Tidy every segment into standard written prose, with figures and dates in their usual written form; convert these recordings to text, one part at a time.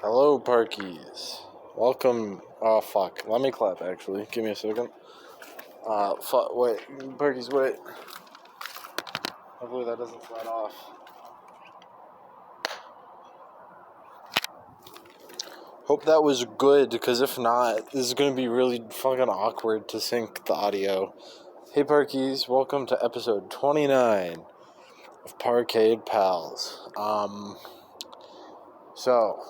Hello, Parkies. Welcome. Oh, fuck. Let me clap, actually. Give me a second. Fuck. Wait. Parkies, wait. Hopefully that doesn't slide off. Hope that was good, because if not, this is going to be really fucking awkward to sync the audio. Hey, Parkies. Welcome to episode 29 of Parkade Pals. So,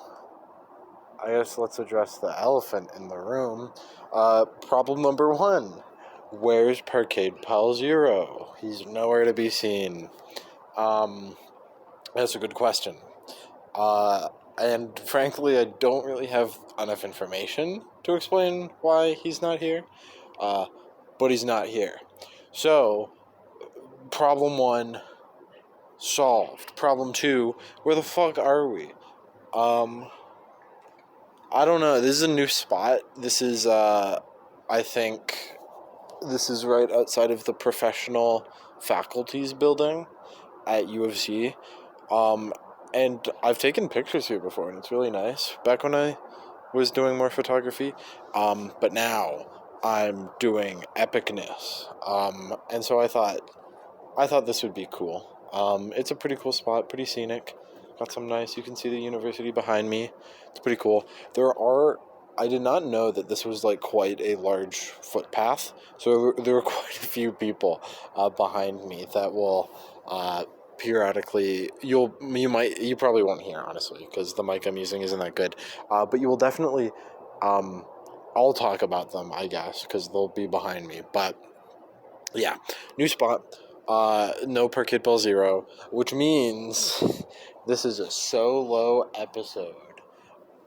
I guess let's address the elephant in the room. Problem number one. Where's Parkade Pal Zero? He's nowhere to be seen. That's a good question. And frankly, I don't really have enough information to explain why he's not here. But he's not here. So, problem one, solved. Problem two, where the fuck are we? I don't know. This is a new spot. This is, I think, this is right outside of the professional faculties building at U of C. And I've taken pictures here before, and it's really nice. Back when I was doing more photography. But now I'm doing epicness. And so I thought this would be cool. It's a pretty cool spot, pretty scenic. Got some nice, you can see the university behind me. It's pretty cool. I did not know that this was like quite a large footpath. So there were quite a few people behind me that will periodically, you probably won't hear, honestly, because the mic I'm using isn't that good. But you will definitely, I'll talk about them, I guess, because they'll be behind me. But yeah, new spot. No Parkade Pal Zero, which means this is a solo episode.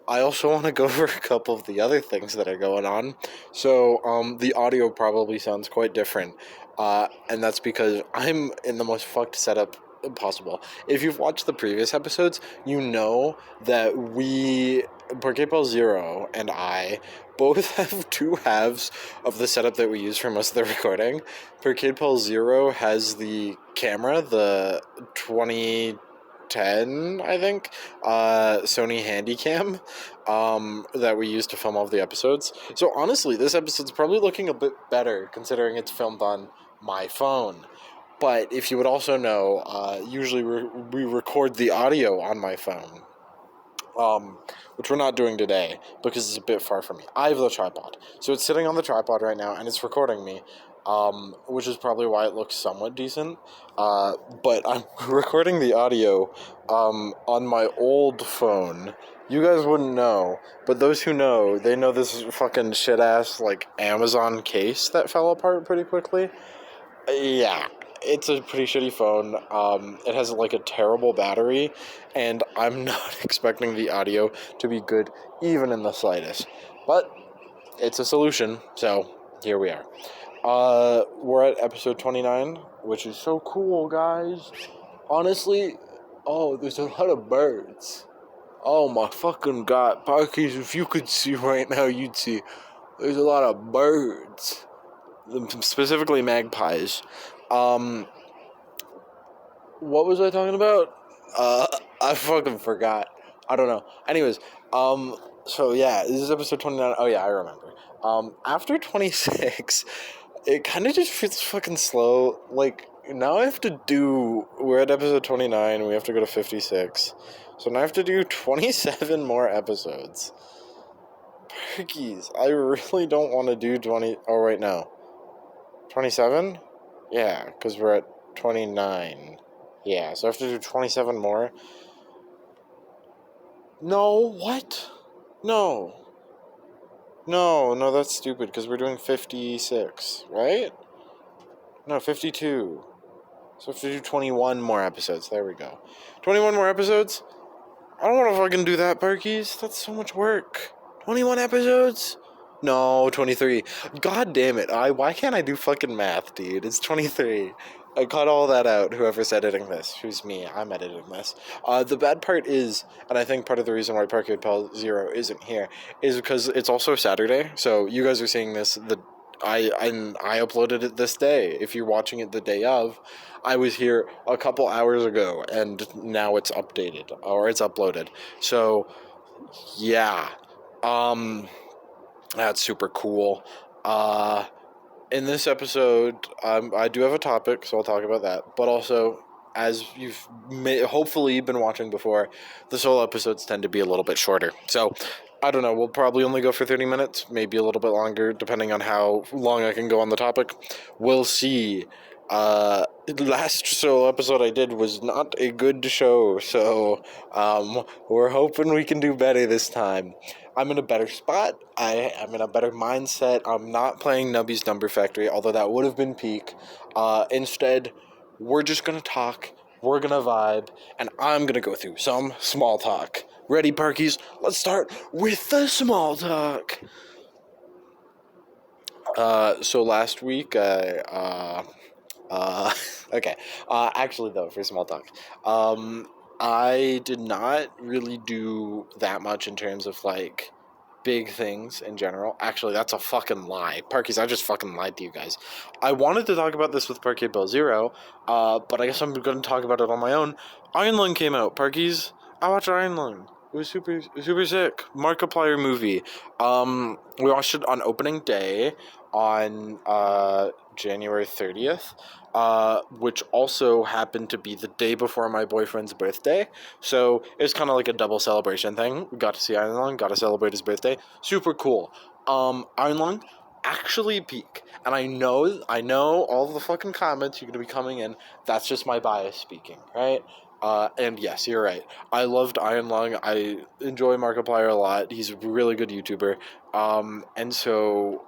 I also want to go over a couple of the other things that are going on. So, the audio probably sounds quite different. And that's because I'm in the most fucked setup possible. If you've watched the previous episodes, you know that Parkade Pal Zero and I, both have two halves of the setup that we use for most of the recording. Parkade Pal Zero has the camera, the 2010, I think, Sony Handycam, that we use to film all of the episodes. So honestly, this episode's probably looking a bit better considering it's filmed on my phone. But if you would also know, usually we record the audio on my phone, which we're not doing today because it's a bit far from me. I have the tripod, so it's sitting on the tripod right now and it's recording me, which is probably why it looks somewhat decent. But I'm recording the audio on my old phone. You guys wouldn't know, but those who know, they know this fucking shit-ass, like, Amazon case that fell apart pretty quickly. Yeah, it's a pretty shitty phone. It has like a terrible battery, and I'm not expecting the audio to be good even in the slightest. But it's a solution, so here we are. We're at episode 29, which is so cool, guys. Honestly, there's a lot of birds. Oh my fucking god, Parkies, if you could see right now, you'd see there's a lot of birds. Specifically magpies. What was I talking about? I fucking forgot. I don't know. Anyways, so yeah, this is episode 29. Oh yeah, I remember. After 26, it kind of just feels fucking slow. Like, now we're at episode 29, we have to go to 56. So now I have to do 27 more episodes. Perkies, I really don't want to do 20, oh wait, no. 27? Yeah, because we're at 29. Yeah, so I have to do 27 more. No, what? No, that's stupid, because we're doing 56, right? No, 52. So I have to do 21 more episodes. There we go. 21 more episodes? I don't want to fucking do that, Parkies. That's so much work. 21 episodes? No, 23. God damn it. Why can't I do fucking math, dude? It's 23. I cut all that out, whoever's editing this. Who's me? I'm editing this. The bad part is, and I think part of the reason why Parkade Pal Zero isn't here, is because it's also Saturday. So you guys are seeing this, I uploaded it this day. If you're watching it the day of, I was here a couple hours ago, and now it's updated, or it's uploaded. So Yeah. Um, that's super cool. Uh, in this episode, I do have a topic, so I'll talk about that. But also, as you've hopefully been watching before, the solo episodes tend to be a little bit shorter. So, I don't know. We'll probably only go for 30 minutes, maybe a little bit longer, depending on how long I can go on the topic. We'll see. Last solo episode I did was not a good show, so we're hoping we can do better this time. I'm in a better spot. I'm in a better mindset. I'm not playing Nubby's Number Factory, although that would have been peak. Instead, we're just going to talk, we're going to vibe, and I'm going to go through some small talk. Ready, Parkies? Let's start with the small talk. So last week, okay. Actually, though, for small talk, I did not really do that much in terms of like big things in general. Actually, that's a fucking lie. Parkies, I just fucking lied to you guys. I wanted to talk about this with Parkade Pal 0, but I guess I'm going to talk about it on my own. Iron Lung came out. Parkies, I watched Iron Lung. It was super sick. Markiplier movie. We watched it on opening day on January 30th, which also happened to be the day before my boyfriend's birthday. So it was kind of like a double celebration thing. We got to see Iron Lung, got to celebrate his birthday. Super cool. Iron Lung actually peak. And I know all the fucking comments you're gonna be coming in. That's just my bias speaking, right? And yes, you're right. I loved Iron Lung. I enjoy Markiplier a lot. He's a really good YouTuber. And so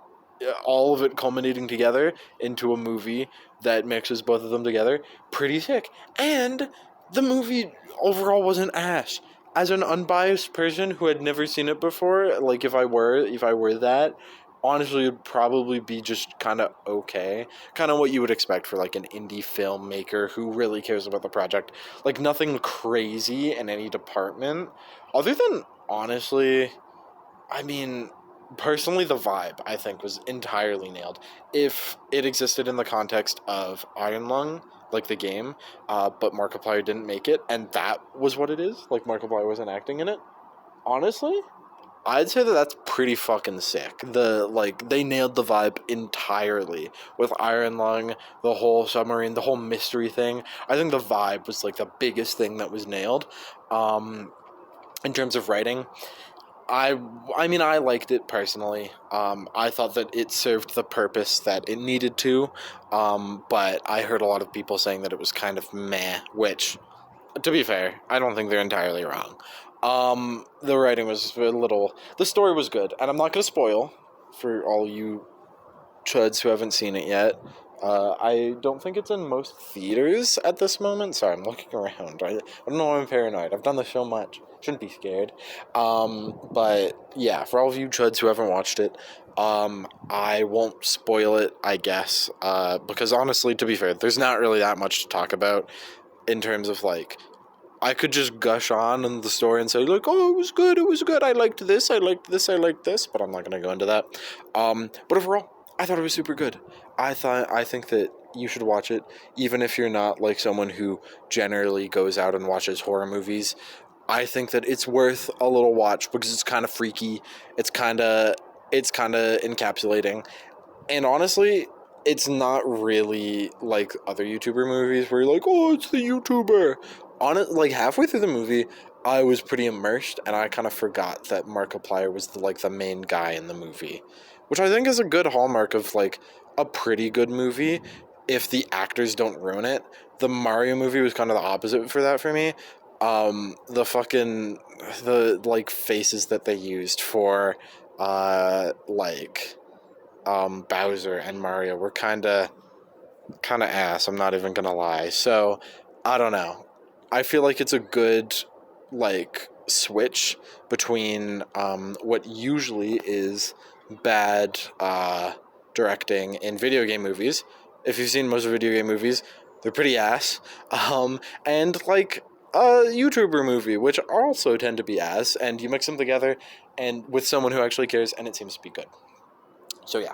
all of it culminating together into a movie that mixes both of them together, pretty sick. And the movie overall wasn't ass. As an unbiased person who had never seen it before, like if I were that, honestly, it'd probably be just kind of okay, kind of what you would expect for like an indie filmmaker who really cares about the project. Like nothing crazy in any department, other than honestly, I mean, personally, the vibe I think was entirely nailed. If it existed in the context of Iron Lung, like the game, but Markiplier didn't make it, and that was what it is, like Markiplier wasn't acting in it. Honestly, I'd say that that's pretty fucking sick. They nailed the vibe entirely with Iron Lung, the whole submarine, the whole mystery thing. I think the vibe was like the biggest thing that was nailed. Um, in terms of writing, I I mean I liked it personally. I thought that it served the purpose that it needed to. But I heard a lot of people saying that it was kind of meh, which, to be fair, I don't think they're entirely wrong. The writing was a little. The story was good, and I'm not gonna spoil for all you chuds who haven't seen it yet. I don't think it's in most theaters at this moment. Sorry, I'm looking around. I don't know why I'm paranoid. I've done this so much. Shouldn't be scared. But yeah, for all of you chuds who haven't watched it, I won't spoil it, I guess. Because honestly, to be fair, there's not really that much to talk about in terms of like I could just gush on in the story and say like, "Oh, it was good. I liked this, I liked this, I liked this," but I'm not gonna go into that. But overall, I thought it was super good. I think that you should watch it, even if you're not like someone who generally goes out and watches horror movies. I think that it's worth a little watch because it's kind of freaky. It's kind of it's kind of encapsulating, and honestly, it's not really like other YouTuber movies where you're like, oh, it's the YouTuber. On it, like halfway through the movie, I was pretty immersed, and I kind of forgot that Markiplier was the main guy in the movie, which I think is a good hallmark of like a pretty good movie. If the actors don't ruin it, the Mario movie was kind of the opposite for that for me. The like faces that they used for, like Bowser and Mario were kind of ass. I'm not even gonna lie. So I don't know. I feel like it's a good like switch between what usually is bad directing in video game movies. If you've seen most video game movies, they're pretty ass. And like a YouTuber movie, which also tend to be ass, and you mix them together and with someone who actually cares, and it seems to be good. So yeah,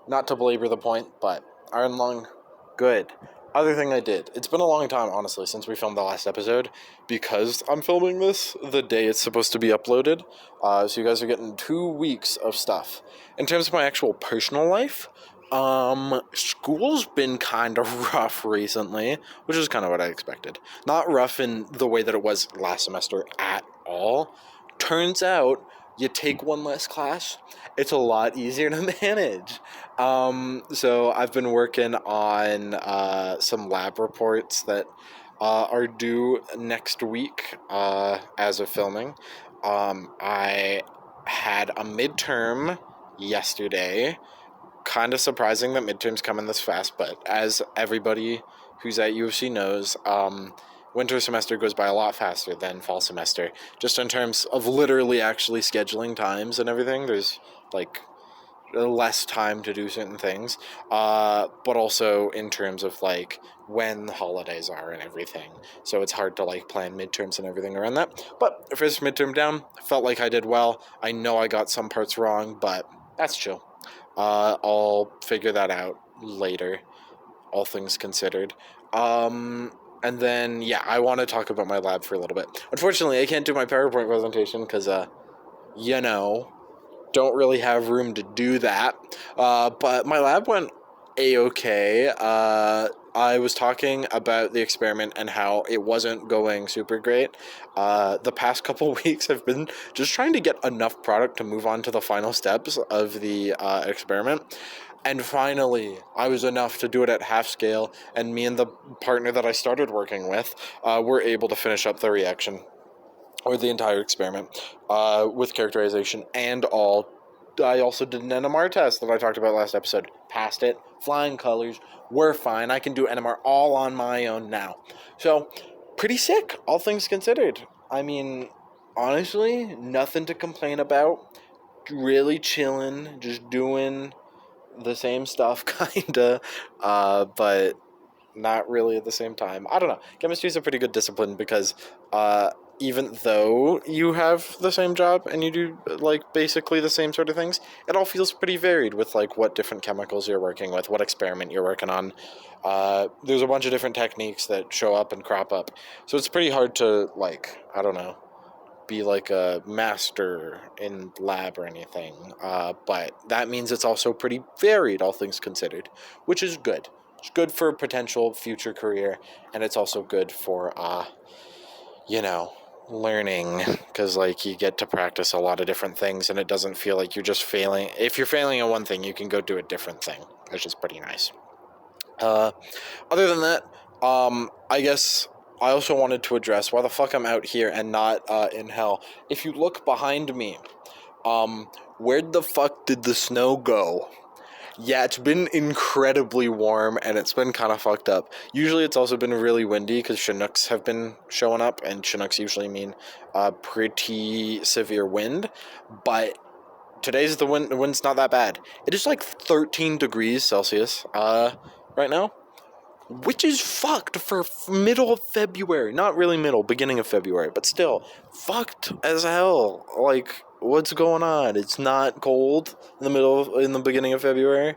not to belabor the point, but Iron Lung, good. other thing I did, it's been a long time, honestly, since we filmed the last episode, because I'm filming this the day it's supposed to be uploaded. So you guys are getting 2 weeks of stuff. In terms of my actual personal life, school's been kind of rough recently, which is kind of what I expected. Not rough in the way that it was last semester at all. Turns out, you take one less class, it's a lot easier to manage. So I've been working on some lab reports that are due next week as of filming. I had a midterm yesterday. Kind of surprising that midterms come in this fast, but as everybody who's at U of C knows, winter semester goes by a lot faster than fall semester. Just in terms of literally actually scheduling times and everything, there's like less time to do certain things, but also in terms of like when the holidays are and everything. So it's hard to like plan midterms and everything around that. But first midterm down, felt like I did well. I know I got some parts wrong, but that's chill. I'll figure that out later, all things considered. And then, yeah, I want to talk about my lab for a little bit. Unfortunately, I can't do my PowerPoint presentation because, you know, don't really have room to do that. But my lab went a-okay. I was talking about the experiment and how it wasn't going super great. The past couple weeks I've been just trying to get enough product to move on to the final steps of the experiment. And finally, I was enough to do it at half scale, and me and the partner that I started working with were able to finish up the reaction, or the entire experiment, with characterization and all. I also did an NMR test that I talked about last episode. Passed it. Flying colors. We're fine. I can do NMR all on my own now. So, pretty sick, all things considered. I mean, honestly, nothing to complain about. Really chilling. Just doing the same stuff, kinda. But not really at the same time. I don't know. Chemistry is a pretty good discipline because even though you have the same job and you do like basically the same sort of things, it all feels pretty varied with like what different chemicals you're working with, what experiment you're working on. There's a bunch of different techniques that show up and crop up. So it's pretty hard to like, I don't know, be like a master in lab or anything. But that means it's also pretty varied, all things considered, which is good. It's good for a potential future career, and it's also good for, learning, because, like, you get to practice a lot of different things, and it doesn't feel like you're just failing. If you're failing at one thing, you can go do a different thing, which is pretty nice. Other than that, I guess I also wanted to address why the fuck I'm out here and not in hell. If you look behind me, where the fuck did the snow go? Yeah, it's been incredibly warm and it's been kind of fucked up. Usually it's also been really windy because Chinooks have been showing up, and Chinooks usually mean pretty severe wind. But today's the wind's not that bad. It is like 13 degrees Celsius right now, which is fucked for middle of February. Not really middle, beginning of February, but still fucked as hell. Like, what's going on? It's not cold in the beginning of February.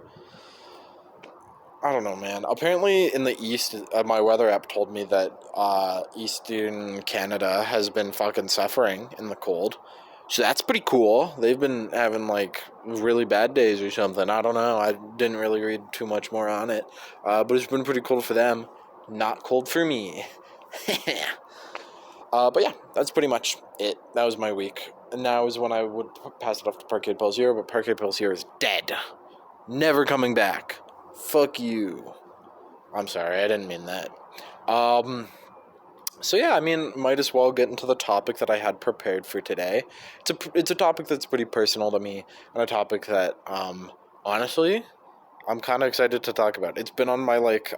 I don't know, man. Apparently, in the east, my weather app told me that eastern Canada has been fucking suffering in the cold. So that's pretty cool. They've been having, like, really bad days or something. I don't know. I didn't really read too much more on it. But it's been pretty cold for them. Not cold for me. But yeah, that's pretty much it. That was my week. And now is when I would pass it off to Parkade Pal 0, but Parkade Pal 0 is dead. Never coming back. Fuck you. I'm sorry, I didn't mean that. So yeah, I mean, might as well get into the topic that I had prepared for today. It's a topic that's pretty personal to me, and a topic that, honestly, I'm kind of excited to talk about. It's been on my, like,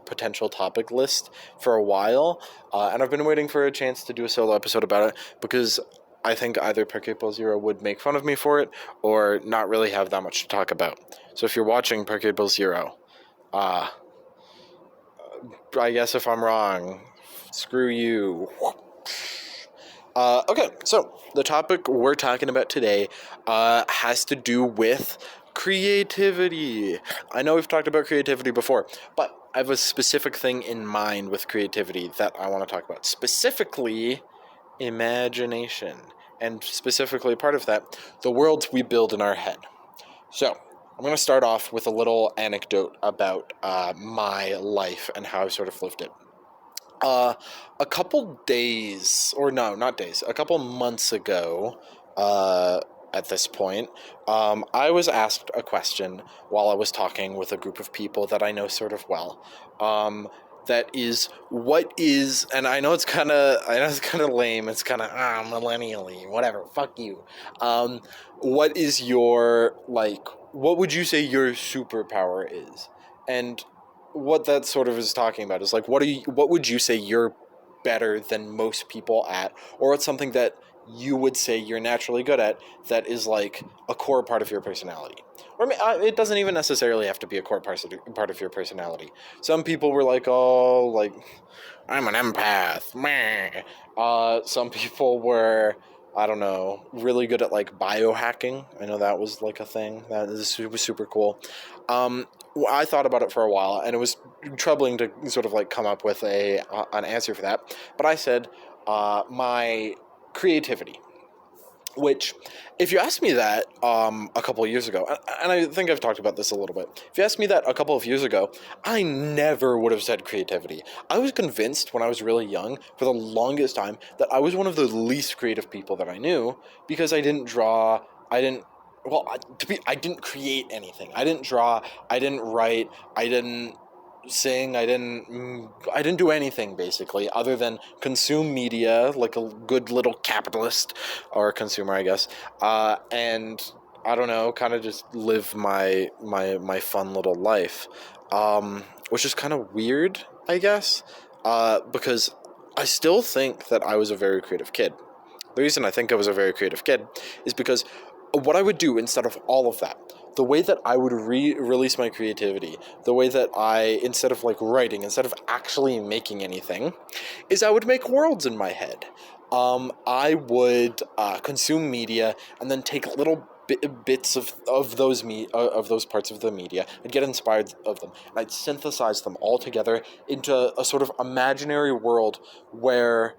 potential topic list for a while, and I've been waiting for a chance to do a solo episode about it, because I think either Parkade Pal 0 would make fun of me for it, or not really have that much to talk about. So if you're watching Parkade Pal 0, I guess if I'm wrong, screw you. Okay, so the topic we're talking about today has to do with creativity. I know we've talked about creativity before, but I have a specific thing in mind with creativity that I want to talk about. Specifically, imagination. And specifically, part of that, the worlds we build in our head. So, I'm going to start off with a little anecdote about my life and how I've sort of lived it. A couple days, or no, not days, a couple months ago, uh, at this point, I was asked a question while I was talking with a group of people that I know sort of well. That is, what is, and I know it's kind of lame. It's kind of millennially, whatever. Fuck you. What is your like? What would you say your superpower is? And what that sort of is talking about is like, what would you say you're better than most people at, or it's something that you would say you're naturally good at that is like a core part of your personality? Or it doesn't even necessarily have to be a core part of your personality. Some people were like, oh, like, I'm an empath. Meh. Some people were, I don't know, really good at like biohacking. I know that was like a thing. That is super, super cool. I thought about it for a while, and it was troubling to sort of like come up with an answer for that. But I said my creativity, which, if you asked me that a couple of years ago, and I think I've talked about this a little bit, if you asked me that a couple of years ago, I never would have said creativity. I was convinced when I was really young, for the longest time, that I was one of the least creative people that I knew because I didn't draw, I didn't, well, I didn't create anything. I didn't draw, I didn't write, I didn't sing, I didn't do anything basically other than consume media like a good little capitalist or consumer, I guess, and I don't know, kind of just live my fun little life, which is kind of weird, I guess, because I still think that I was a very creative kid. The reason I think I was a very creative kid is because what I would do instead of all of that, the way that I would release my creativity, the way that I, instead of like writing, instead of actually making anything, is I would make worlds in my head. I would consume media and then take little bits of those parts of the media. I'd get inspired of them, and I'd synthesize them all together into a sort of imaginary world where,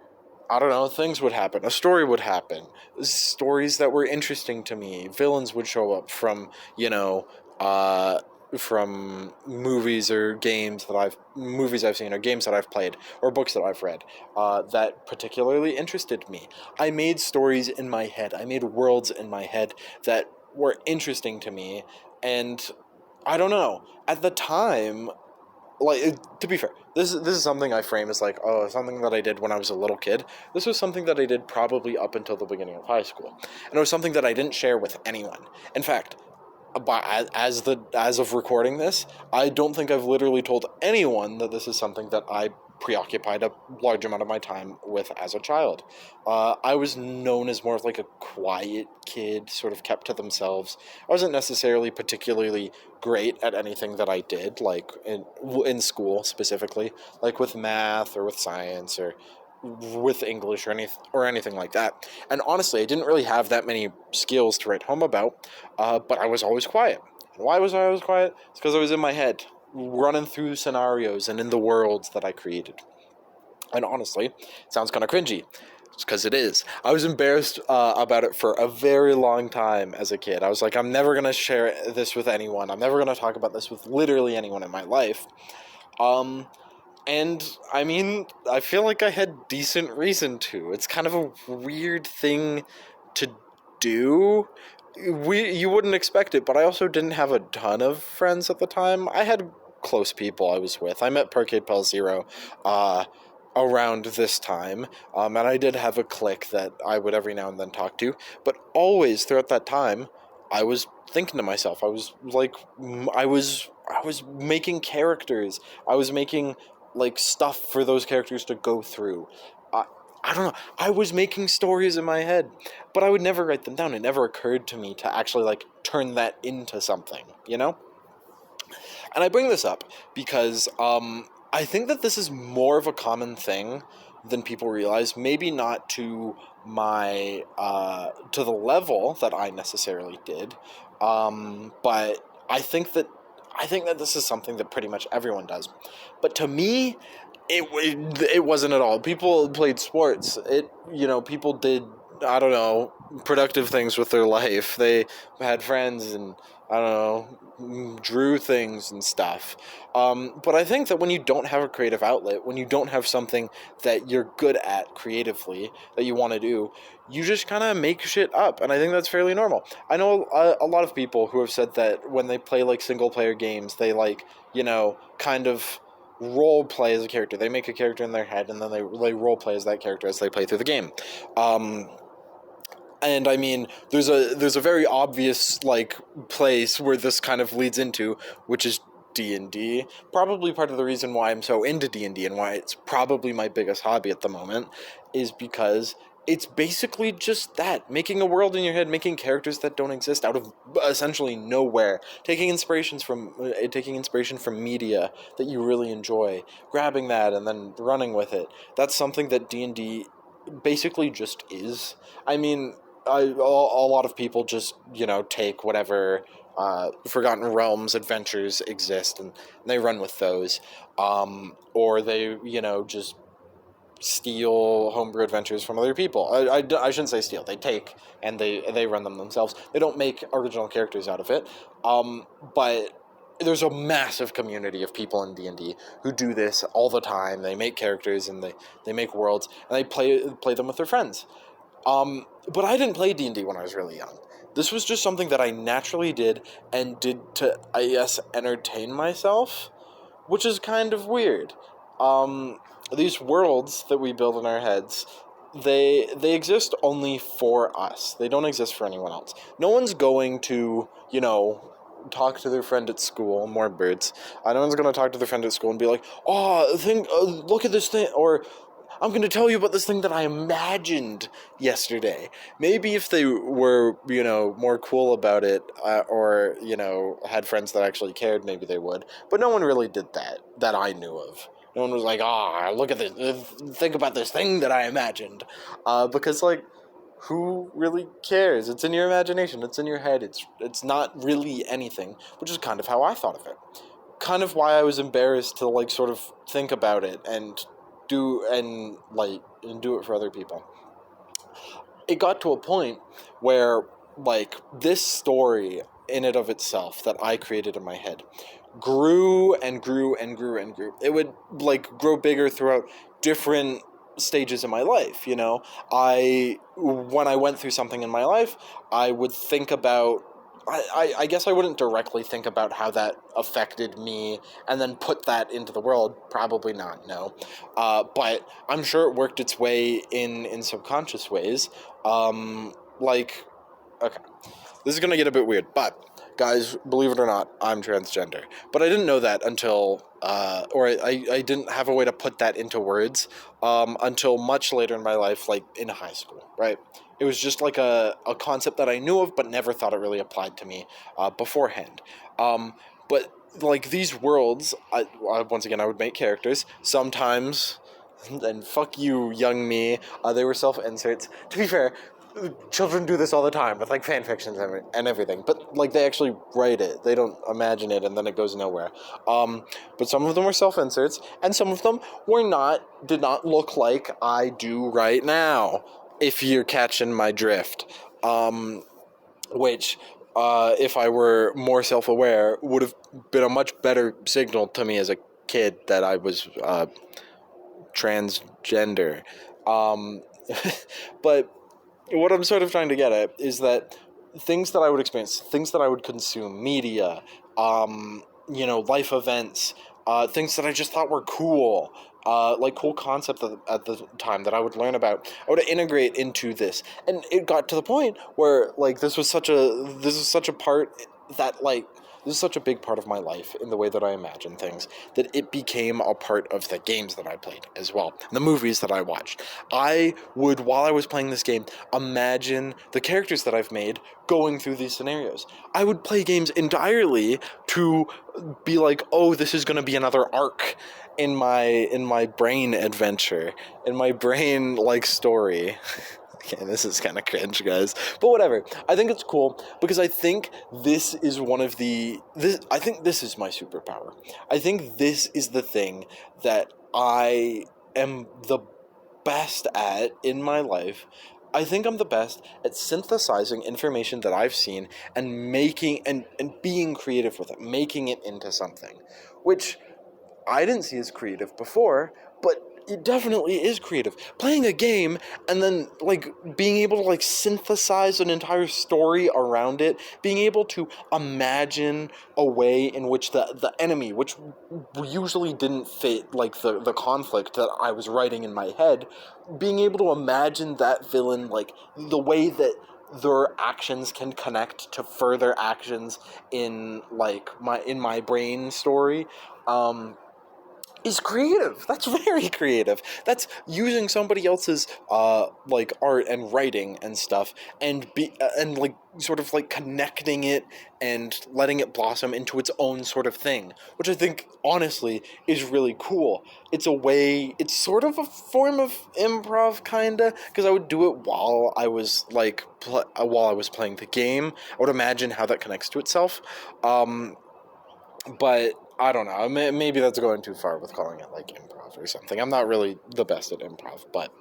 I don't know, things would happen. A story would happen. Stories that were interesting to me. Villains would show up from, from movies I've seen, or games that I've played, or books that I've read, that particularly interested me. I made stories in my head. I made worlds in my head that were interesting to me, and I don't know. At the time, to be fair, this is something I frame as like, oh, something that I did when I was a little kid. This was something that I did probably up until the beginning of high school, and it was something that I didn't share with anyone. In fact, as of recording this, I don't think I've literally told anyone that this is something that I preoccupied a large amount of my time with as a child. I was known as more of like a quiet kid, sort of kept to themselves. I wasn't necessarily particularly great at anything that I did, like in school specifically, like with math or with science or with English or anything like that. And honestly, I didn't really have that many skills to write home about, but I was always quiet. And why was I always quiet? It's because I was in my head, running through scenarios and in the worlds that I created. And honestly, it sounds kind of cringy. It's because it is. I was embarrassed about it for a very long time as a kid. I was like, I'm never going to share this with anyone. I'm never going to talk about this with literally anyone in my life. And I mean, I feel like I had decent reason to. It's kind of a weird thing to do. You wouldn't expect it, but I also didn't have a ton of friends at the time. I had close people I was with. I met Parkade Pal Zero around this time, and I did have a clique that I would every now and then talk to. But always throughout that time, I was thinking to myself. I was like, I was making characters. I was making like stuff for those characters to go through. I don't know. I was making stories in my head, but I would never write them down. It never occurred to me to actually like turn that into something, you know? And I bring this up because I think that this is more of a common thing than people realize. Maybe not to my to the level that I necessarily did, but I think that I think that this is something that pretty much everyone does. But to me, it wasn't at all. People played sports. People did, I don't know, productive things with their life. They had friends and, I don't know, drew things and stuff. But I think that when you don't have a creative outlet, when you don't have something that you're good at creatively that you want to do, you just kind of make shit up. And I think that's fairly normal. I know a lot of people who have said that when they play like single player games, they like, kind of role play as a character. They make a character in their head and then they role play as that character as they play through the game. And I mean, there's a very obvious like place where this kind of leads into, which is D&D. Probably part of the reason why I'm so into D&D and why it's probably my biggest hobby at the moment is because it's basically just that, making a world in your head, making characters that don't exist out of essentially nowhere, taking inspiration from media that you really enjoy, grabbing that and then running with it. That's something that D&D basically just is. I mean, a lot of people just take whatever Forgotten Realms adventures exist and they run with those, or they just steal homebrew adventures from other people. I shouldn't say steal. They take and they run them themselves. They don't make original characters out of it. But there's a massive community of people in D&D who do this all the time. They make characters and they make worlds and they play them with their friends. But I didn't play D&D when I was really young. This was just something that I naturally did and did to, I guess, entertain myself, which is kind of weird. These worlds that we build in our heads, they exist only for us. They don't exist for anyone else. No one's going to, talk to their friend at school, more birds. No one's going to talk to their friend at school and be like, look at this thing, or I'm going to tell you about this thing that I imagined yesterday. Maybe if they were, more cool about it, or, had friends that actually cared, maybe they would. But no one really did that I knew of. No one was like, look at this, think about this thing that I imagined. Because, like, who really cares? It's in your imagination, it's in your head, it's not really anything, which is kind of how I thought of it. Kind of why I was embarrassed to, like, sort of think about it and do it for other people. It got to a point where, like, this story in and of itself that I created in my head grew and grew and grew and grew. It would, like, grow bigger throughout different stages in my life, when I went through something in my life, I would think about, I guess I wouldn't directly think about how that affected me and then put that into the world. Probably not, no. But I'm sure it worked its way in subconscious ways. Okay, this is going to get a bit weird, but guys, believe it or not, I'm transgender. But I didn't know that until, I didn't have a way to put that into words until much later in my life, like in high school, right? It was just like a concept that I knew of, but never thought it really applied to me beforehand. But like these worlds, once again, I would make characters. Sometimes, and fuck you, young me, they were self-inserts. To be fair, children do this all the time with like fan fictions and everything, but like they actually write it, they don't imagine it and then it goes nowhere. But some of them were self-inserts and some of them did not look like I do right now, if you're catching my drift. Which if I were more self-aware would have been a much better signal to me as a kid that I was transgender. But what I'm sort of trying to get at is that things that I would experience, things that I would consume, media, life events, things that I just thought were cool, like cool concepts at the time that I would learn about, I would integrate into this. And it got to the point where, like, this is such a part that, like, this is such a big part of my life in the way that I imagine things, that it became a part of the games that I played as well, the movies that I watched. I would, while I was playing this game, imagine the characters that I've made going through these scenarios. I would play games entirely to be like, oh, this is going to be another arc in my brain adventure, in my brain, like, story. Okay, this is kind of cringe, guys. But whatever. I think it's cool because I think this is one of the I think this is my superpower. I think this is the thing that I am the best at in my life. I think I'm the best at synthesizing information that I've seen and making and being creative with it, making it into something, which I didn't see as creative before, but it definitely is creative. Playing a game and then like being able to like synthesize an entire story around it, being able to imagine a way in which the enemy, which usually didn't fit like the conflict that I was writing in my head, being able to imagine that villain, like the way that their actions can connect to further actions in like my brain story, is creative. That's very creative. That's using somebody else's like art and writing and stuff, and like sort of like connecting it and letting it blossom into its own sort of thing, which I think honestly is really cool. It's a way. It's sort of a form of improv, kinda, because I would do it while I was like while I was playing the game. I would imagine how that connects to itself. But I don't know. Maybe that's going too far with calling it like improv or something. I'm not really the best at improv, but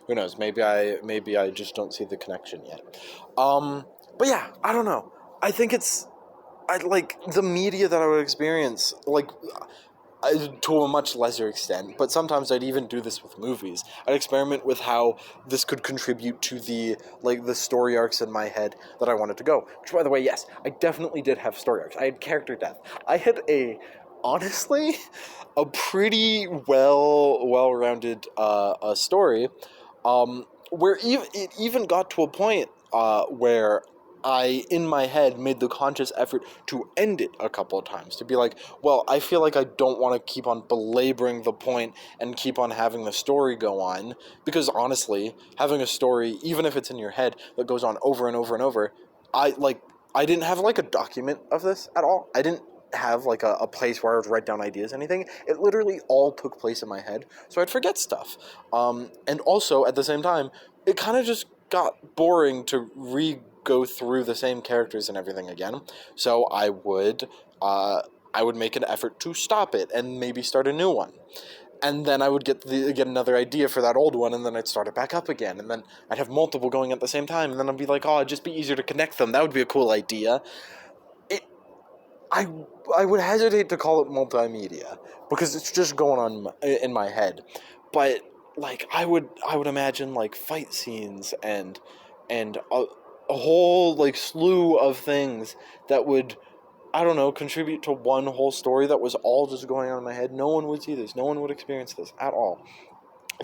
who knows? Maybe I just don't see the connection yet. But yeah, I don't know. I think I like the media that I would experience, like to a much lesser extent, but sometimes I'd even do this with movies. I'd experiment with how this could contribute to the story arcs in my head that I wanted to go. Which, by the way, yes, I definitely did have story arcs. I had character death. I had honestly, a pretty well-rounded a story, where it even got to a point where I, in my head, made the conscious effort to end it a couple of times. To be like, well, I feel like I don't want to keep on belaboring the point and keep on having the story go on. Because honestly, having a story, even if it's in your head, that goes on over and over and over, I didn't have like a document of this at all. I didn't have like a place where I would write down ideas, anything. It literally all took place in my head, so I'd forget stuff. And also, at the same time, it kind of just got boring to go through the same characters and everything again. So I would make an effort to stop it and maybe start a new one. And then I would get another idea for that old one, and then I'd start it back up again, and then I'd have multiple going at the same time, and then I'd be like, oh, it'd just be easier to connect them. That would be a cool idea. It, I, I would hesitate to call it multimedia because it's just going on in my head, but like I would imagine like fight scenes and a whole like slew of things that would, I don't know, contribute to one whole story that was all just going on in my head. No one would see this. No one would experience this at all.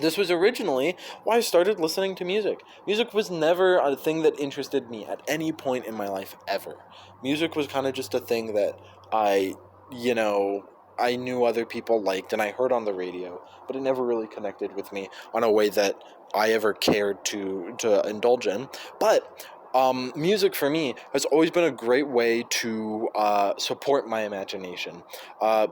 This was originally why I started listening to music. Music was never a thing that interested me at any point in my life ever. Music was kind of just a thing that I, you know, I knew other people liked and I heard on the radio, but it never really connected with me on a way that I ever cared to indulge in. But music for me has always been a great way to support my imagination,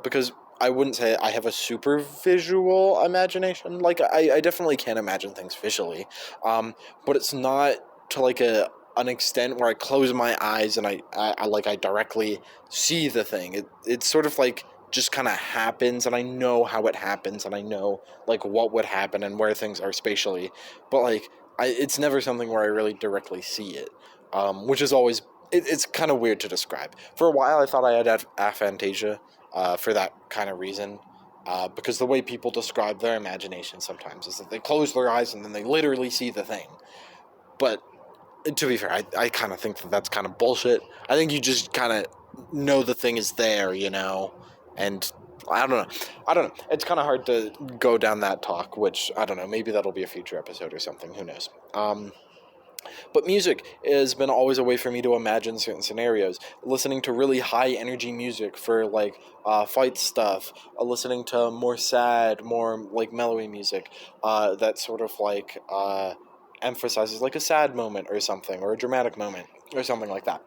because I wouldn't say I have a super visual imagination. Like I definitely can imagine things visually, but it's not to like an extent where I close my eyes and I directly see the thing. It's sort of like just kind of happens, and I know how it happens, and I know like what would happen and where things are spatially, but like it's never something where I really directly see it, which is always it's kind of weird to describe. For a while, I thought I had aphantasia, for that kind of reason. Because the way people describe their imagination sometimes is that they close their eyes and then they literally see the thing. But to be fair, I kind of think that that's kind of bullshit. I think you just kind of know the thing is there, and I don't know. I don't know. It's kind of hard to go down that talk, which I don't know. Maybe that'll be a future episode or something. Who knows? But music has been always a way for me to imagine certain scenarios. Listening to really high energy music for like fight stuff, listening to more sad, more like mellowy music, that sort of like emphasizes like a sad moment or something, or a dramatic moment or something like that.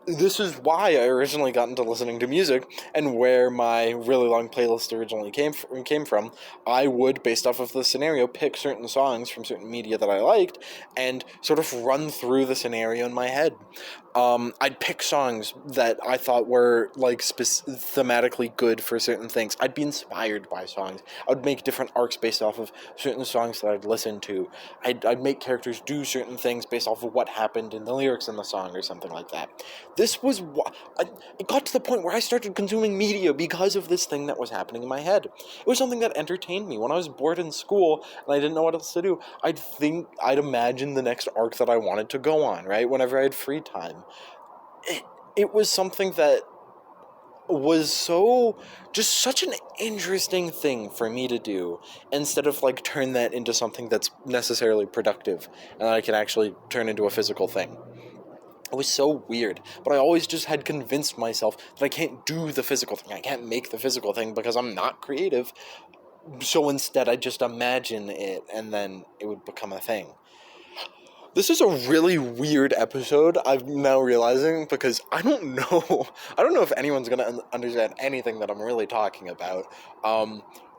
this is why I originally got into listening to music, and where my really long playlist originally came from. I would, based off of the scenario, pick certain songs from certain media that I liked, and sort of run through the scenario in my head. I'd pick songs that I thought were like thematically good for certain things. I'd be inspired by songs. I would make different arcs based off of certain songs that I'd listen to. I'd make characters do certain things based off of what happened in the lyrics in the song or something like that. This was it got to the point where I started consuming media because of this thing that was happening in my head. It was something that entertained me. When I was bored in school and I didn't know what else to do, I'd imagine the next arc that I wanted to go on, right? Whenever I had free time. It was something that was just such an interesting thing for me to do, instead of like turn that into something that's necessarily productive and that I can actually turn into a physical thing. It was so weird, but I always just had convinced myself that I can't do the physical thing. I can't make the physical thing because I'm not creative. So instead, I just imagine it, and then it would become a thing. This is a really weird episode, I'm now realizing, because I don't know. I don't know if anyone's going to understand anything that I'm really talking about,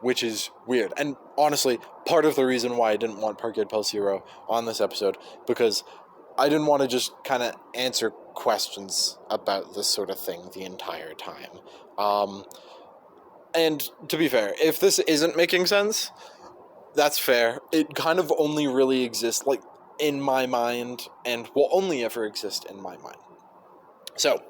which is weird. And honestly, part of the reason why I didn't want Parkade Pal on this episode, because I didn't want to just kind of answer questions about this sort of thing the entire time. And to be fair, if this isn't making sense, that's fair. It kind of only really exists, like, in my mind, and will only ever exist in my mind. So,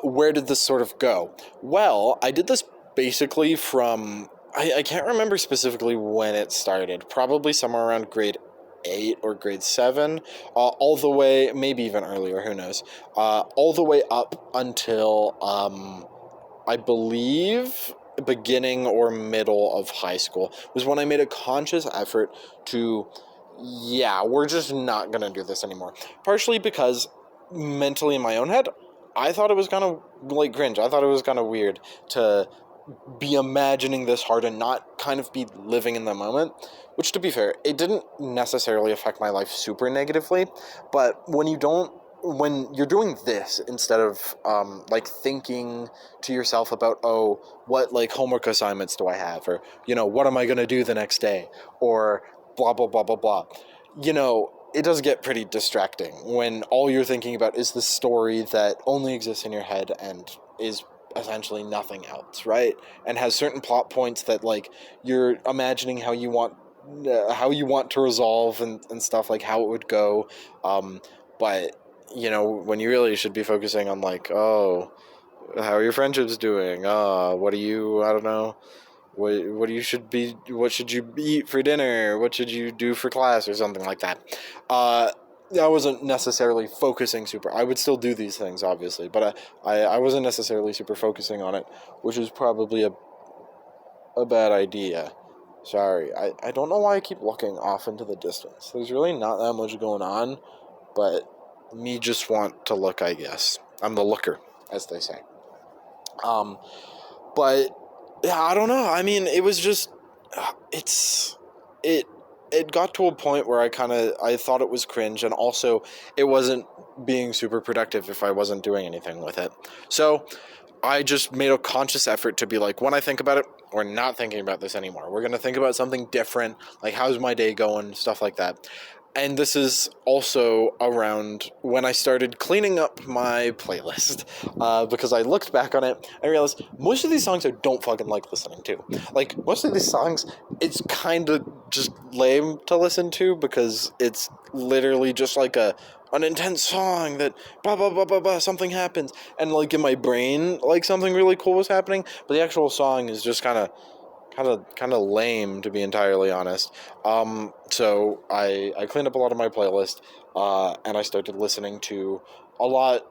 where did this sort of go? Well, I did this basically from... I can't remember specifically when it started. Probably somewhere around grade 8 or grade 7. All the way... Maybe even earlier, who knows. All the way up until... I believe beginning or middle of high school was when I made a conscious effort to, yeah, we're just not going to do this anymore. Partially because mentally in my own head, I thought it was kind of like cringe. I thought it was kind of weird to be imagining this hard and not kind of be living in the moment, which, to be fair, it didn't necessarily affect my life super negatively, but when you're doing this instead of like thinking to yourself about, oh, what like homework assignments do I have, or what am I going to do the next day, or blah blah blah blah blah, it does get pretty distracting when all you're thinking about is the story that only exists in your head and is essentially nothing else, right? And has certain plot points that like you're imagining how you want to resolve and stuff, like how it would go, but when you really should be focusing on like, oh, how are your friendships doing? What do you, I don't know, what should you eat for dinner? What should you do for class or something like that? I wasn't necessarily focusing super. I would still do these things, obviously, but I wasn't necessarily super focusing on it, which is probably a bad idea. Sorry, I don't know why I keep looking off into the distance. There's really not that much going on, but me just want to look, I guess. I'm the looker, as they say. But yeah, I don't know. I mean, it was just it got to a point where I thought it was cringe, and also it wasn't being super productive if I wasn't doing anything with it. So I just made a conscious effort to be like, when I think about it, we're not thinking about this anymore. We're going to think about something different, like how's my day going, stuff like that. And this is also around when I started cleaning up my playlist, because I looked back on it and realized most of these songs I don't fucking like listening to. Like, most of these songs, it's kind of just lame to listen to because it's literally just like an intense song that blah blah blah blah blah, something happens, and like in my brain like something really cool was happening, but the actual song is just kind of lame, to be entirely honest. So I cleaned up a lot of my playlist, and I started listening to a lot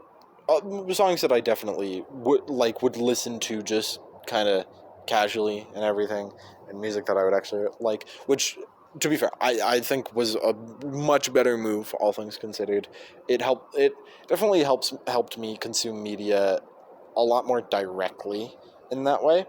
of songs that I definitely would listen to just kind of casually and everything, and music that I would actually like, which, to be fair, I think was a much better move, all things considered. It definitely helped me consume media a lot more directly in that way.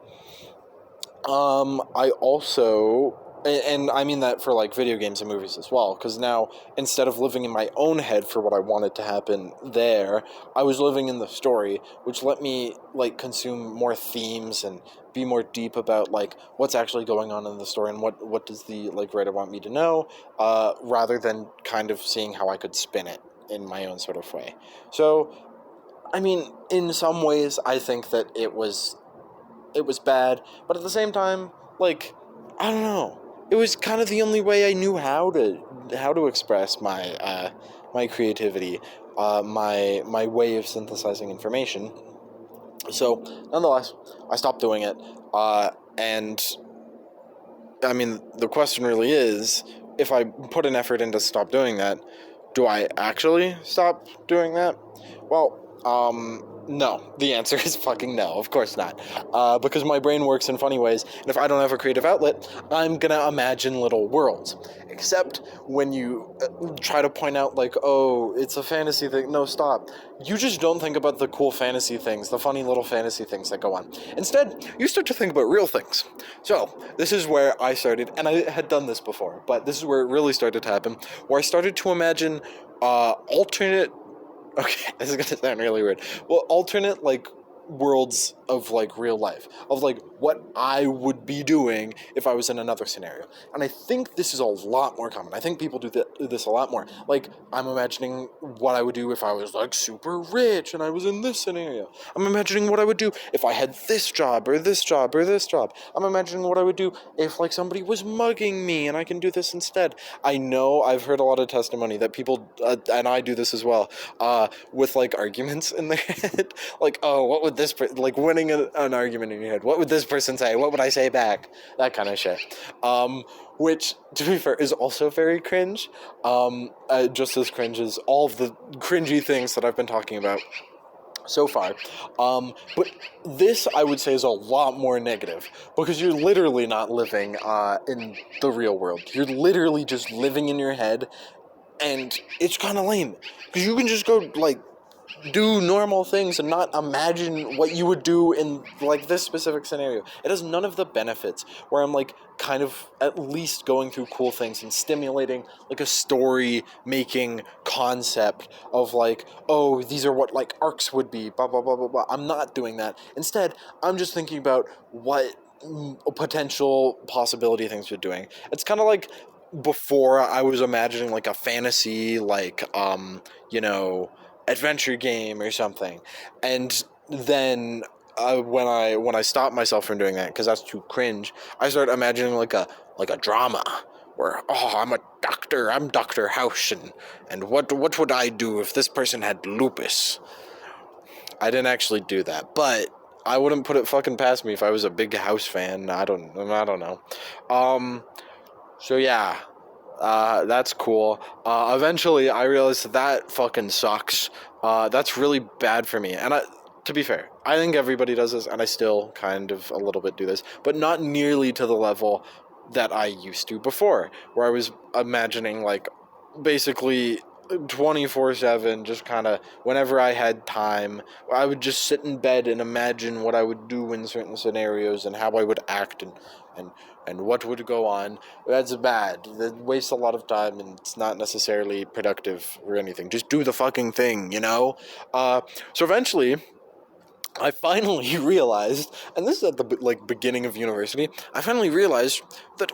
I also And I mean that for like video games and movies as well, because now instead of living in my own head for what I wanted to happen there, I was living in the story, which let me like consume more themes and be more deep about like what's actually going on in the story and what does the like writer want me to know, rather than kind of seeing how I could spin it in my own sort of way. So I mean, in some ways, I think that it was bad, but at the same time, like, I don't know. It was kind of the only way I knew how to express my creativity, my way of synthesizing information. So, nonetheless, I stopped doing it, and I mean, the question really is, if I put an effort into stop doing that, do I actually stop doing that? Well, no. The answer is fucking no. Of course not. Because my brain works in funny ways, and if I don't have a creative outlet, I'm gonna imagine little worlds. Except when you try to point out, like, oh, it's a fantasy thing. No, stop. You just don't think about the cool fantasy things, the funny little fantasy things that go on. Instead, you start to think about real things. So, this is where I started, and I had done this before, but this is where it really started to happen, where I started to imagine alternate. Okay, this is gonna sound really weird. Well, alternate like worlds of like real life, of like what I would be doing if I was in another scenario. And I think this is a lot more common. I think people do this a lot more. Like, I'm imagining what I would do if I was like super rich and I was in this scenario. I'm imagining what I would do if I had this job or this job or this job. I'm imagining what I would do if like somebody was mugging me and I can do this instead. I know I've heard a lot of testimony that people, and I do this as well, with like arguments in their head. Like, oh, what would this, like winning an argument in your head, what would this person say? What would I say back? That kind of shit. Which, to be fair, is also very cringe. Just as cringe as all of the cringy things that I've been talking about so far. But this, I would say, is a lot more negative because you're literally not living in the real world. You're literally just living in your head, and it's kind of lame because you can just go like do normal things and not imagine what you would do in like this specific scenario. It has none of the benefits where I'm like kind of at least going through cool things and stimulating like a story making concept of like, oh, these are what like arcs would be, blah blah blah blah blah. I'm not doing that. Instead, I'm just thinking about what potential possibility things you're doing. It's kind of like before I was imagining like a fantasy like you know, adventure game or something, and then when I stop myself from doing that because that's too cringe, I start imagining like a drama where, oh, I'm Dr. House, and what would I do if this person had lupus? I didn't actually do that, but I wouldn't put it fucking past me if I was a big House fan. I don't know. So yeah, that's cool. Eventually, I realized that fucking sucks. That's really bad for me. And to be fair, I think everybody does this, and I still kind of a little bit do this, but not nearly to the level that I used to before, where I was imagining like basically 24/7, just kind of whenever I had time, I would just sit in bed and imagine what I would do in certain scenarios and how I would act and and what would go on. That's bad. That wastes a lot of time and it's not necessarily productive or anything. Just do the fucking thing, you know? So eventually, I finally realized, and this is at the like beginning of university, I finally realized that,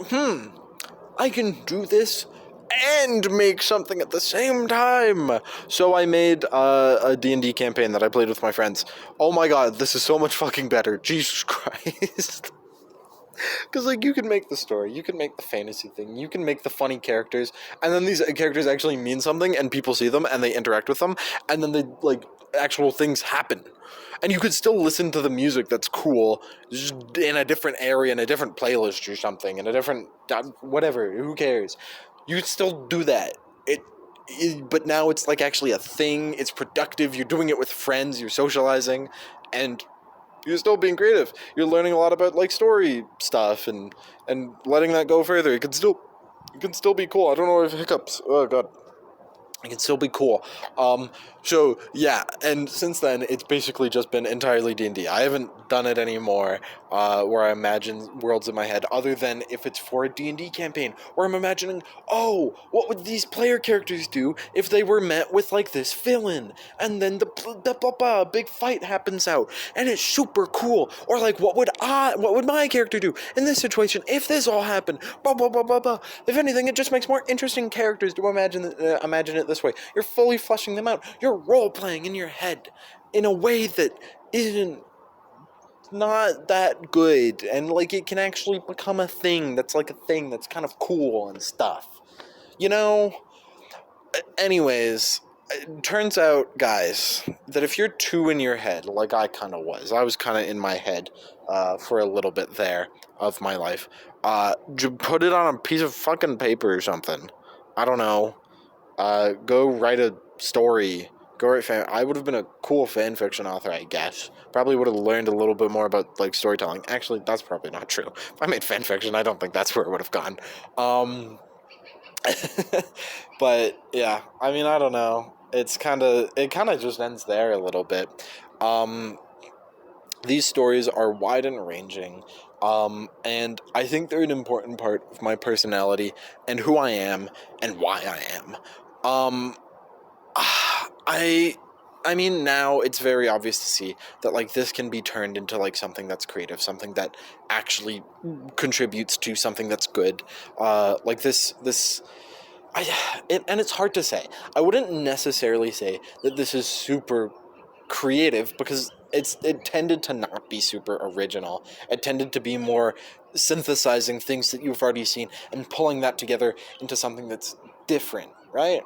I can do this and make something at the same time. So I made a D&D campaign that I played with my friends. Oh my god, this is so much fucking better. Jesus Christ. Because, like, you can make the story, you can make the fantasy thing, you can make the funny characters, and then these characters actually mean something, and people see them, and they interact with them, and then they, like, actual things happen. And you could still listen to the music that's cool, just in a different area, in a different playlist or something, in a different, whatever, who cares? You could still do that. But now it's, like, actually a thing, it's productive, you're doing it with friends, you're socializing, and you're still being creative. You're learning a lot about like story stuff and letting that go further. It can still be cool. I don't know if hiccups. Oh god. It can still be cool. So yeah, and since then it's basically just been entirely D&D. I haven't done it anymore, where I imagine worlds in my head, other than if it's for a D&D campaign, where I'm imagining, oh, what would these player characters do if they were met with like this villain, and then the big fight happens out, and it's super cool. Or like, what would my character do in this situation if this all happened? Blah blah blah blah blah. If anything, it just makes more interesting characters to imagine it this way. You're fully fleshing them out. You're role playing in your head in a way that isn't not that good, and like it can actually become a thing that's like a thing that's kind of cool and stuff. You know. Anyways, it turns out, guys, that if you're too in your head, like I was kind of in my head for a little bit there of my life. Put it on a piece of fucking paper or something. I don't know. Go write a story. Go write fan. I would have been a cool fan fiction author, I guess. Probably would have learned a little bit more about like storytelling. Actually, that's probably not true. If I made fan fiction, I don't think that's where it would have gone. But yeah, I mean, I don't know. It kind of just ends there a little bit. Um, these stories are wide and ranging, and I think they're an important part of my personality and who I am and why I am. Um, I I mean, now it's very obvious to see that like this can be turned into like something that's creative, something that actually contributes to something that's good. Like this and it's hard to say. I wouldn't necessarily say that this is super creative because it tended to not be super original. It tended to be more synthesizing things that you've already seen and pulling that together into something that's different, right?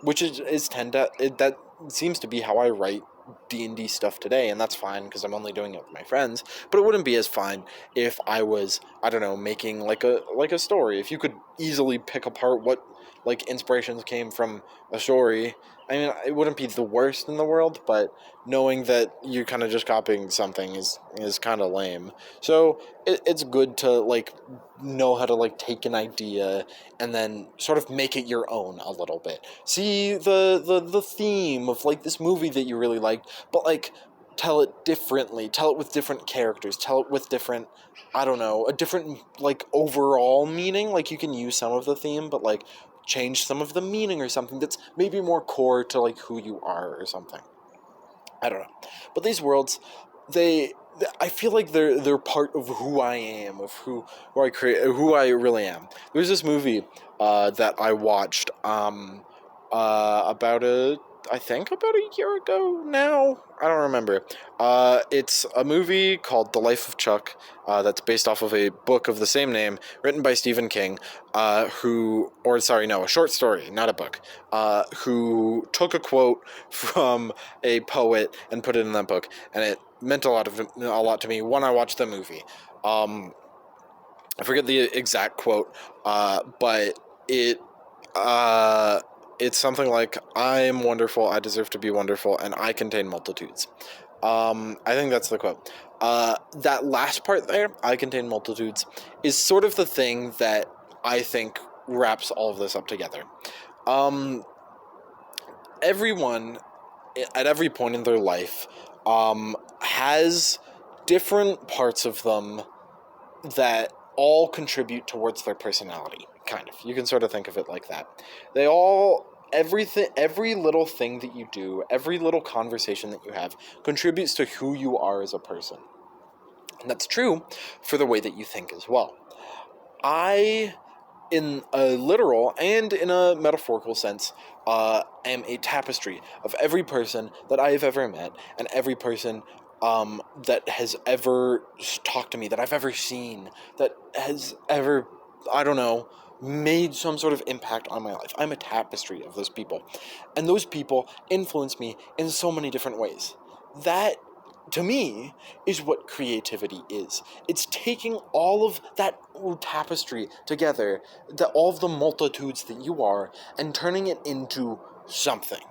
Which is tend to that seems to be how I write D&D stuff today, and that's fine because I'm only doing it with my friends. But it wouldn't be as fine if I was, I don't know, making like a story. If you could easily pick apart what like inspirations came from a story, I mean, it wouldn't be the worst in the world, but knowing that you're kind of just copying something is kind of lame. So it's good to like know how to like take an idea and then sort of make it your own a little bit. See the theme of like this movie that you really liked, but like tell it differently, tell it with different characters, tell it with different, I don't know, a different like overall meaning. Like you can use some of the theme, but like change some of the meaning or something that's maybe more core to like who you are or something. I don't know. But these worlds, they I feel like they're part of who I am, of who I create, who I really am. There's this movie that I watched about a I think about a year ago now. I don't remember. It's a movie called The Life of Chuck that's based off of a book of the same name written by Stephen King, a short story, not a book, who took a quote from a poet and put it in that book, and it meant a lot to me when I watched the movie. I forget the exact quote, but uh, it's something like, "I am wonderful, I deserve to be wonderful, and I contain multitudes." I think that's the quote. That last part there, "I contain multitudes," is sort of the thing that I think wraps all of this up together. Um, Everyone, at every point in their life, has different parts of them that all contribute towards their personality, kind of. You can sort of think of it like that. They all, everything, every little thing that you do, every little conversation that you have contributes to who you are as a person. And that's true for the way that you think as well. I, in a literal and in a metaphorical sense, am a tapestry of every person that I have ever met and every person that has ever talked to me, that I've ever seen, that has ever, I don't know, made some sort of impact on my life. I'm a tapestry of those people. And those people influence me in so many different ways. That, to me, is what creativity is. It's taking all of that tapestry together, all of the multitudes that you are, and turning it into something.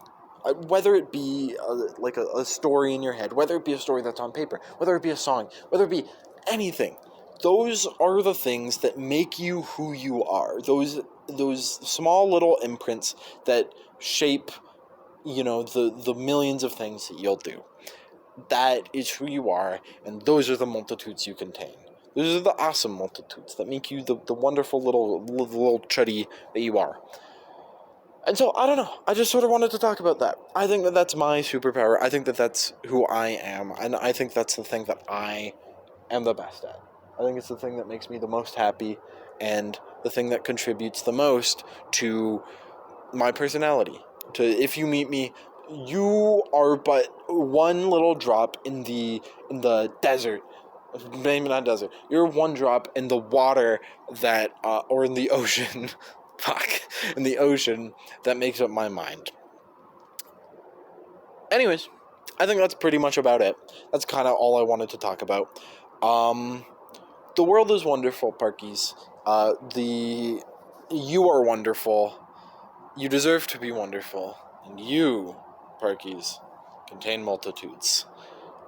Whether it be like a story in your head, whether it be a story that's on paper, whether it be a song, whether it be anything. Those are the things that make you who you are. Those those small little imprints that shape, the millions of things that you'll do. That is who you are, and those are the multitudes you contain. Those are the awesome multitudes that make you the wonderful little chuddy that you are. And so, I don't know, I just sort of wanted to talk about that. I think that that's my superpower. I think that that's who I am, and I think that's the thing that I am the best at. I think it's the thing that makes me the most happy, and the thing that contributes the most to my personality. To if you meet me, you are but one little drop in the desert. Maybe not desert. You're one drop in the water that, or in the ocean. Fuck, in the ocean that makes up my mind. Anyways, I think that's pretty much about it. That's kind of all I wanted to talk about. The world is wonderful, Parkies. You are wonderful. You deserve to be wonderful. And you, Parkies, contain multitudes.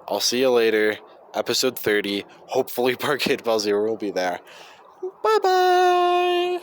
I'll see you later. Episode 30. Hopefully Parkade Pal 0 will be there. Bye-bye!